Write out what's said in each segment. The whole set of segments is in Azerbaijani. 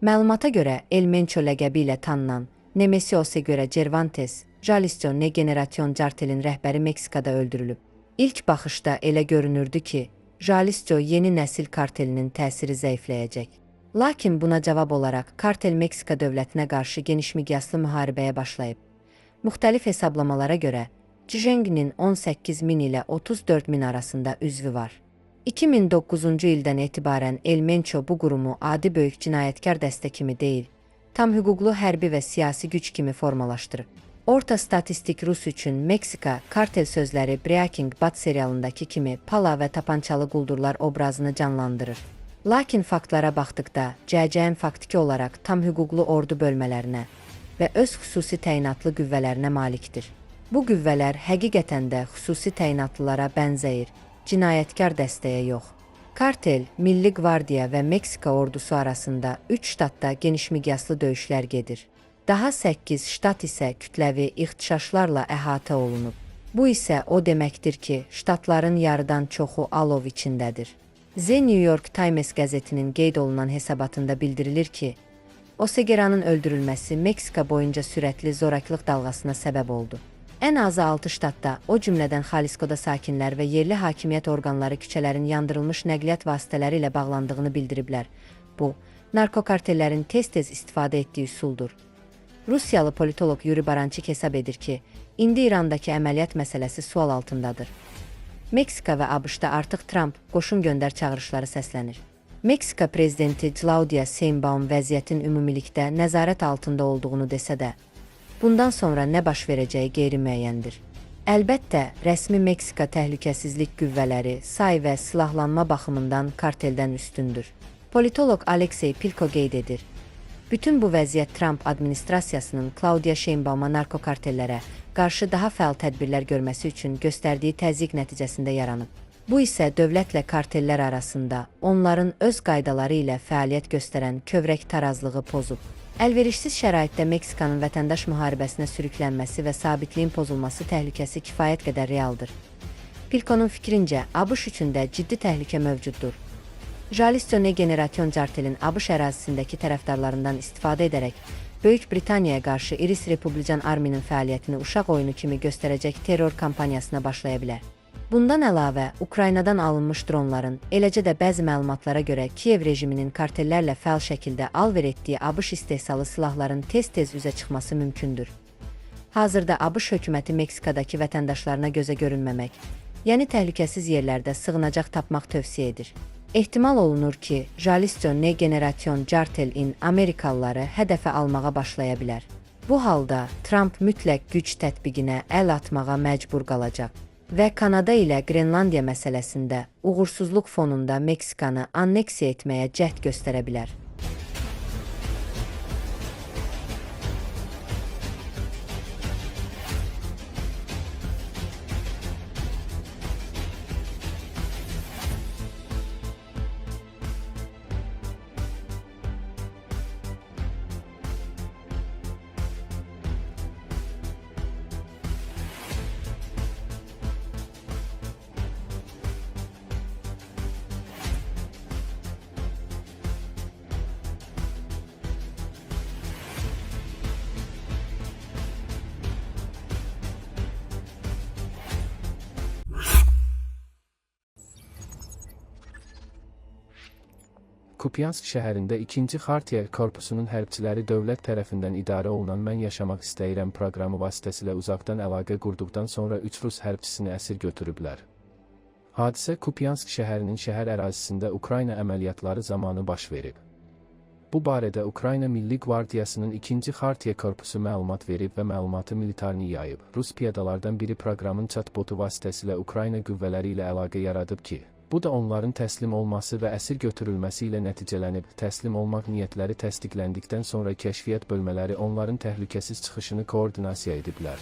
Məlumata görə El Mencho ləqəbi ilə tanınan Nemesios'a görə Cervantes, Jalisco Ne Generation Cartel'in rəhbəri Meksikada öldürülüb. İlk baxışda elə görünürdü ki, Jalisco yeni nəsil kartelinin təsiri zəifləyəcək. Lakin buna cavab olaraq kartel Meksika dövlətinə qarşı geniş miqyaslı müharibəyə başlayıb. Müxtəlif hesablamalara görə, Jijenginin 18.000 ilə 34.000 arasında üzvü var. 2009-cu ildən etibarən El Mencho bu qurumu adi böyük cinayətkar dəstə kimi deyil, tam hüquqlu hərbi və siyasi güc kimi formalaşdırıb. Orta statistik Rus üçün Meksika, kartel sözləri Breaking Bad serialındakı kimi pala və tapançalı quldurlar obrazını canlandırır. Lakin faktlara baxdıqda, CCN faktiki olaraq tam hüquqlu ordu bölmələrinə və öz xüsusi təyinatlı qüvvələrinə malikdir. Bu qüvvələr həqiqətən də xüsusi təyinatlılara bənzəyir, cinayətkar dəstəyə yox. Kartel, Milli Qvardiya və Meksika ordusu arasında 3 ştatda geniş miqyaslı döyüşlər gedir. Daha 8 ştat isə kütləvi ixtişaşlarla əhatə olunub. Bu isə o deməkdir ki, ştatların yarıdan çoxu alov içindədir. The New York Times qəzetinin qeyd olunan hesabatında bildirilir ki, Oseguera'nın öldürülməsi Meksika boyunca sürətli zorakılıq dalğasına səbəb oldu. Ən azı 6 ştatda, o cümlədən Jalisco'da sakinlər və yerli hakimiyyət orqanları küçələrin yandırılmış nəqliyyat vasitələri ilə bağlandığını bildiriblər. Bu, narkokartellərin tez-tez istifadə etdiyi üsuldur. Rusiyalı politolog Yuri Barançik hesab edir ki, indi İrandakı əməliyyat məsələsi sual altındadır. Meksika və ABŞ-da artıq Trump qoşun göndər çağırışları səslənir. Meksika prezidenti Claudia Sheinbaum vəziyyətin ümumilikdə nəzarət altında olduğunu desə də, bundan sonra nə baş verəcəyi qeyri-müəyyəndir. Əlbəttə, rəsmi Meksika təhlükəsizlik qüvvələri say və silahlanma baxımından karteldən üstündür. Politolog Aleksey Pilko qeyd edir. Bütün bu vəziyyət Trump administrasiyasının Claudia Sheinbaum'a narkokartellərə qarşı daha fəal tədbirlər görməsi üçün göstərdiyi təzyiq nəticəsində yaranıb. Bu isə dövlətlə kartellər arasında onların öz qaydaları ilə fəaliyyət göstərən kövrək tarazlığı pozub. Əlverişsiz şəraitdə Meksikanın vətəndaş müharibəsinə sürüklənməsi və sabitliyin pozulması təhlükəsi kifayət qədər realdır. Pilko'nun fikrincə, ABŞ üçün də ciddi təhlükə mövcuddur. Jalisco Ne Generation Cartel'in ABŞ ərazisindəki tərəfdarlarından istifadə edərək, Böyük Britaniyaya qarşı İris Republikan Arminin fəaliyyətini uşaq oyunu kimi göstərəcək terror kampaniyasına başlaya bilər. Bundan əlavə, Ukraynadan alınmış dronların, eləcə də bəzi məlumatlara görə Kiyev rejiminin kartellərlə fəal şəkildə alver etdiyi ABŞ istehsalı silahların tez-tez üzə çıxması mümkündür. Hazırda ABŞ hökuməti Meksikadakı vətəndaşlarına gözə görünməmək, yəni təhlükəsiz yerlərdə sığınacaq tapmaq tövsiyə edir. Ehtimal olunur ki, Jalisco Ne Generation Cartel-in Amerikalıları hədəfə almağa başlaya bilər. Bu halda Trump mütləq güc tətbiqinə əl atmağa məcbur qalacaq və Kanada ilə Qrenlandiya məsələsində uğursuzluq fonunda Meksikanı anneksiya etməyə cəhd göstərə bilər. Kupyansk şəhərində 2-ci Xartiya Korpusunun hərbçiləri dövlət tərəfindən idarə olunan Mən Yaşamaq İstəyirəm proqramı vasitəsilə uzaqdan əlaqə qurduqdan sonra 3 Rus hərbçisini əsir götürüblər. Hadisə Kupyansk şəhərinin şəhər ərazisində Ukrayna əməliyyatları zamanı baş verib. Bu barədə Ukrayna Milli Qvardiyasının 2-ci Xartiya Korpusu məlumat verib və məlumatı militarni yayıb. Rus piyadalardan biri proqramın chatbotu vasitəsilə Ukrayna qüvvələri ilə əlaqə yaradıb ki, bu da onların təslim olması və əsir götürülməsi ilə nəticələnib. Təslim olmaq niyyətləri təsdiqləndikdən sonra kəşfiyyat bölmələri onların təhlükəsiz çıxışını koordinasiya ediblər.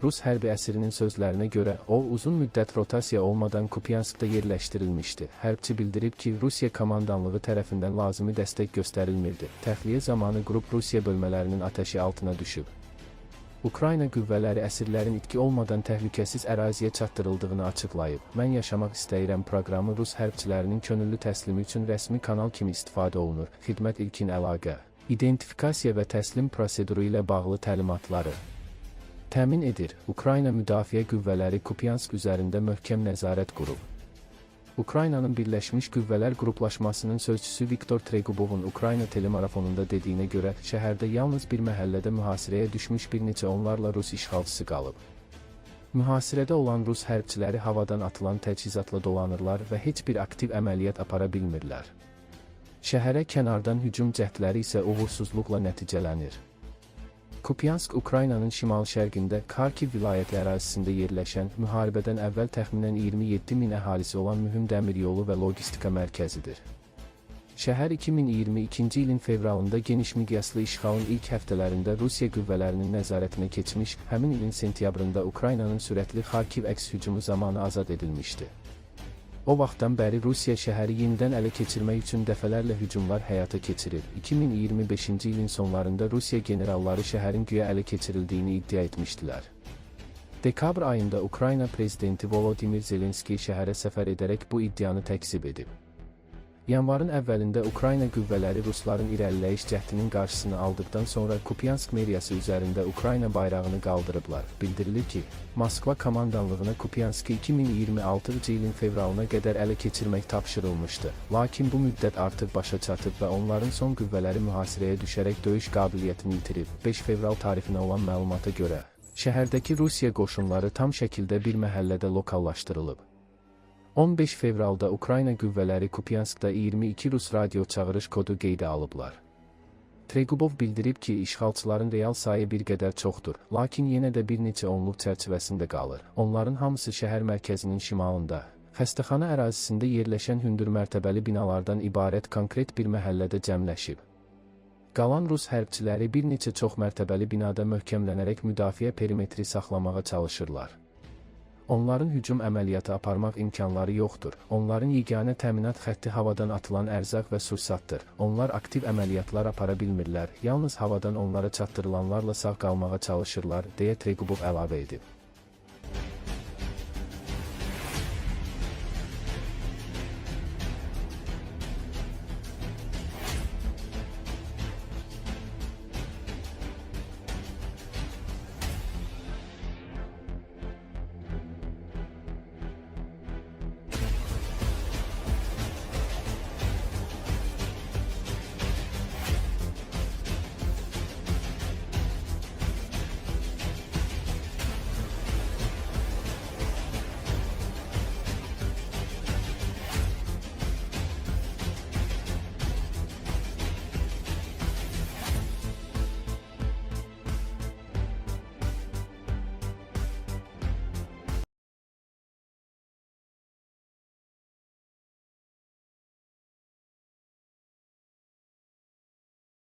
Rus hərbi əsirinin sözlərinə görə, o uzun müddət rotasiya olmadan Kupyanskda yerləşdirilmişdi. Hərbçi bildirib ki, Rusiya komandanlığı tərəfindən lazımi dəstək göstərilmirdi. Təxliyə zamanı qrup Rusiya bölmələrinin atəşi altına düşüb. Ukrayna qüvvələri əsirlərin itki olmadan təhlükəsiz əraziyə çatdırıldığını açıqlayıb. Mən yaşamaq istəyirəm proqramı Rus hərbçilərinin könüllü təslimi üçün rəsmi kanal kimi istifadə olunur. Xidmət ilkin əlaqə, identifikasiya və təslim proseduru ilə bağlı təlimatları təmin edir. Ukrayna Müdafiə Qüvvələri Kupiansk üzərində möhkəm nəzarət qurub. Ukraynanın Birləşmiş Qüvvələr Qruplaşmasının sözçüsü Viktor Tregubovun Ukrayna telemarafonunda dediyinə görə, şəhərdə yalnız bir məhəllədə mühasirəyə düşmüş bir neçə onlarla Rus işğalçısı qalıb. Mühasirədə olan Rus hərbçiləri havadan atılan təchizatla dolanırlar və heç bir aktiv əməliyyat apara bilmirlər. Şəhərə kənardan hücum cəhdləri isə uğursuzluqla nəticələnir. Kupiansk Ukraynanın şimal-şərqində Kharkiv vilayəti ərazisində yerləşən, müharibədən əvvəl təxminən 27 min əhalisi olan mühüm dəmiryolu və logistika mərkəzidir. Şəhər 2022-ci ilin fevralında geniş miqyaslı işğalın ilk həftələrində Rusiya qüvvələrinin nəzarətinə keçmiş, həmin ilin sentyabrında Ukraynanın sürətli Kharkiv əks hücumu zamanı azad edilmişdi. O vaxtdan bəri Rusiya şəhəri yenidən ələ keçirmək üçün dəfələrlə hücumlar həyata keçirir. 2025-ci ilin sonlarında Rusiya generalları şəhərin güya ələ keçirildiyini iddia etmişdilər. Dekabr ayında Ukrayna prezidenti Volodymyr Zelenski şəhərə səfər edərək bu iddianı təkzib edib. Yanvarın əvvəlində Ukrayna qüvvələri Rusların irəliləyiş cəhdinin qarşısını aldıqdan sonra Kupiansk meriyası üzərində Ukrayna bayrağını qaldırıblar. Bildirilir ki, Moskva komandanlığına Kupianskı 2026-cı ilin fevralına qədər ələ keçirmək tapşırılmışdı. Lakin bu müddət artıq başa çatıb və onların son qüvvələri mühasirəyə düşərək döyüş qabiliyyətini itirib. 5 fevral tarifinə olan məlumata görə, şəhərdəki Rusiya qoşunları tam şəkildə bir məhəllədə lokallaşdırılıb. 15 fevralda Ukrayna qüvvələri Kupianskda 22 Rus radio çağırış kodu qeydə alıblar. Tregubov bildirib ki, işğalçıların real sayı bir qədər çoxdur, lakin yenə də bir neçə onluq çərçivəsində qalır. Onların hamısı şəhər mərkəzinin şimalında, xəstəxana ərazisində yerləşən hündür mərtəbəli binalardan ibarət konkret bir məhəllədə cəmləşib. Qalan Rus hərbçiləri bir neçə çox mərtəbəli binada möhkəmlənərək müdafiə perimetri saxlamağa çalışırlar. Onların hücum əməliyyatı aparmaq imkanları yoxdur. Onların yeganə təminat xətti havadan atılan ərzaq və sursatdır. Onlar aktiv əməliyyatlar apara bilmirlər, yalnız havadan onlara çatdırılanlarla sağ qalmağa çalışırlar, deyə Tregubov əlavə edib.